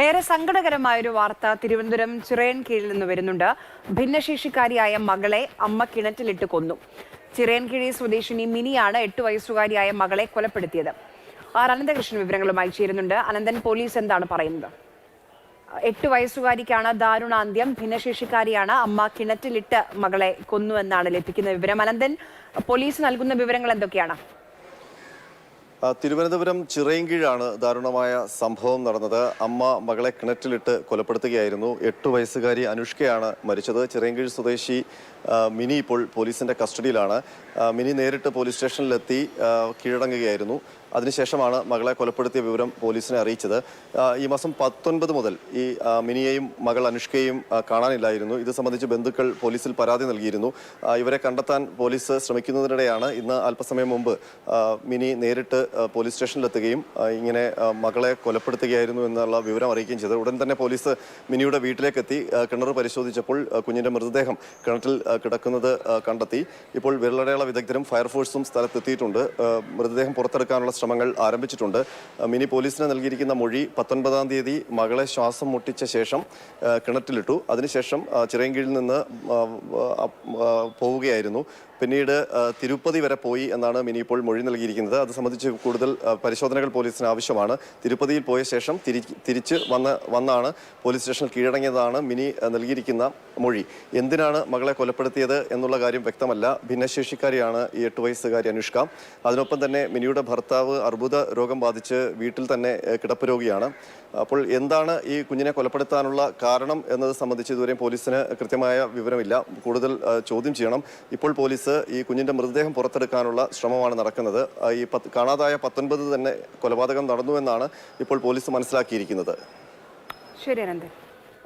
ഏറെ സങ്കടകരമായൊരു വാർത്ത തിരുവനന്തപുരം ചിറയൻകീഴിൽ നിന്ന് വരുന്നുണ്ട്. ഭിന്നശേഷിക്കാരിയായ മകളെ അമ്മ കിണറ്റിലിട്ട് കൊന്നു. ചിറയൻകീഴി സ്വദേശിനി മിനിയാണ് 8 വയസ്സുകാരിയായ മകളെ കൊലപ്പെടുത്തിയത്. അനന്തകൃഷ്ണൻ വിവരങ്ങളുമായി ചേരുന്നുണ്ട്. അനന്തൻ, പോലീസ് എന്താണ് പറയുന്നത്? 8 വയസ്സുകാരിക്കാണ് ദാരുണാന്ത്യം. ഭിന്നശേഷിക്കാരിയാണ്, അമ്മ കിണറ്റിലിട്ട് മകളെ കൊന്നു എന്നാണ് ലഭിക്കുന്ന വിവരം. അനന്തൻ, പോലീസ് നൽകുന്ന വിവരങ്ങൾ എന്തൊക്കെയാണ്? തിരുവനന്തപുരം ചിറയൻകീഴാണ് ദാരുണമായ സംഭവം നടന്നത്. അമ്മ മകളെ കിണറ്റിലിട്ട് കൊലപ്പെടുത്തുകയായിരുന്നു. 8 വയസ്സുകാരി അനുഷ്കയാണ് മരിച്ചത്. ചിറയൻകീഴ് സ്വദേശി മിനി ഇപ്പോൾ പോലീസിന്റെ കസ്റ്റഡിയിലാണ്. മിനി നേരിട്ട് പോലീസ് സ്റ്റേഷനിലെത്തി കീഴടങ്ങുകയായിരുന്നു. അതിനുശേഷമാണ് മകളെ കൊലപ്പെടുത്തിയ വിവരം പോലീസിനെ അറിയിച്ചത്. ഈ മാസം 19 മുതൽ ഈ മിനിയെയും മകൾ അനുഷ്കയെയും കാണാനില്ലായിരുന്നു. ഇത് സംബന്ധിച്ച് ബന്ധുക്കൾ പോലീസിൽ പരാതി നൽകിയിരുന്നു. ഇവരെ കണ്ടെത്താൻ പോലീസ് ശ്രമിക്കുന്നതിനിടെയാണ് ഇന്ന് അല്പസമയം മുമ്പ് മിനി നേരിട്ട് പോലീസ് സ്റ്റേഷനിലെത്തുകയും ഇങ്ങനെ മകളെ കൊലപ്പെടുത്തുകയായിരുന്നു എന്നുള്ള വിവരം അറിയിക്കുകയും ചെയ്തത്. ഉടൻ തന്നെ പോലീസ് മിനിയുടെ വീട്ടിലേക്കെത്തി കിണർ പരിശോധിച്ചപ്പോൾ കുഞ്ഞിന്റെ മൃതദേഹം കിണറ്റിൽ കിടക്കുന്നത് കണ്ടെത്തി. ഇപ്പോൾ വിരലടയാള വിദഗ്ധരും ഫയർഫോഴ്സും സ്ഥലത്തെത്തിയിട്ടുണ്ട്. മൃതദേഹം പുറത്തെടുക്കാനുള്ള ശ്രമങ്ങൾ ആരംഭിച്ചിട്ടുണ്ട്. മിനി പോലീസിന് നൽകിയിരിക്കുന്ന മൊഴി 19-ാം തീയതി മകളെ ശ്വാസം മുട്ടിച്ച ശേഷം കിണറ്റിലിട്ടു. അതിനുശേഷം ചിറയൻകീഴിൽ നിന്ന് പോവുകയായിരുന്നു. പിന്നീട് തിരുപ്പതി വരെ പോയി എന്നാണ് മിനി ഇപ്പോൾ മൊഴി നൽകിയിരിക്കുന്നത്. അത് സംബന്ധിച്ച് കൂടുതൽ പരിശോധനകൾ പോലീസിന് ആവശ്യമാണ്. തിരുപ്പതിയിൽ പോയ ശേഷം തിരിച്ച് വന്നാണ് പോലീസ് സ്റ്റേഷനിൽ കീഴടങ്ങിയതാണ് മിനി നൽകിയിരിക്കുന്ന മൊഴി. എന്തിനാണ് മകളെ കൊലപ്പെടുത്തിയത് എന്നുള്ള കാര്യം വ്യക്തമല്ല. ഭിന്നശേഷിക്കാരിയാണ് ഈ 8 വയസ്സുകാരി അനുഷ്ക. അതിനൊപ്പം തന്നെ മിനിയുടെ ഭർത്താവ് അർബുദ രോഗം ബാധിച്ച് വീട്ടിൽ തന്നെ കിടപ്പ് രോഗിയാണ്. അപ്പോൾ എന്താണ് ഈ കുഞ്ഞിനെ കൊലപ്പെടുത്താനുള്ള കാരണം എന്നത് സംബന്ധിച്ച് ഇതുവരെയും പോലീസിന് കൃത്യമായ വിവരമില്ല. കൂടുതൽ ചോദ്യം ചെയ്യണം. ഇപ്പോൾ പോലീസ് ഈ കുഞ്ഞിന്റെ മൃതദേഹം പുറത്തെടുക്കാനുള്ള ശ്രമമാണ് നടക്കുന്നത്. ഈ കാണാതായ 19 തന്നെ കൊലപാതകം നടന്നുവെന്നാണ് ഇപ്പോൾ പോലീസ് മനസ്സിലാക്കിയിരിക്കുന്നത്. ശരി അനന്തൻ.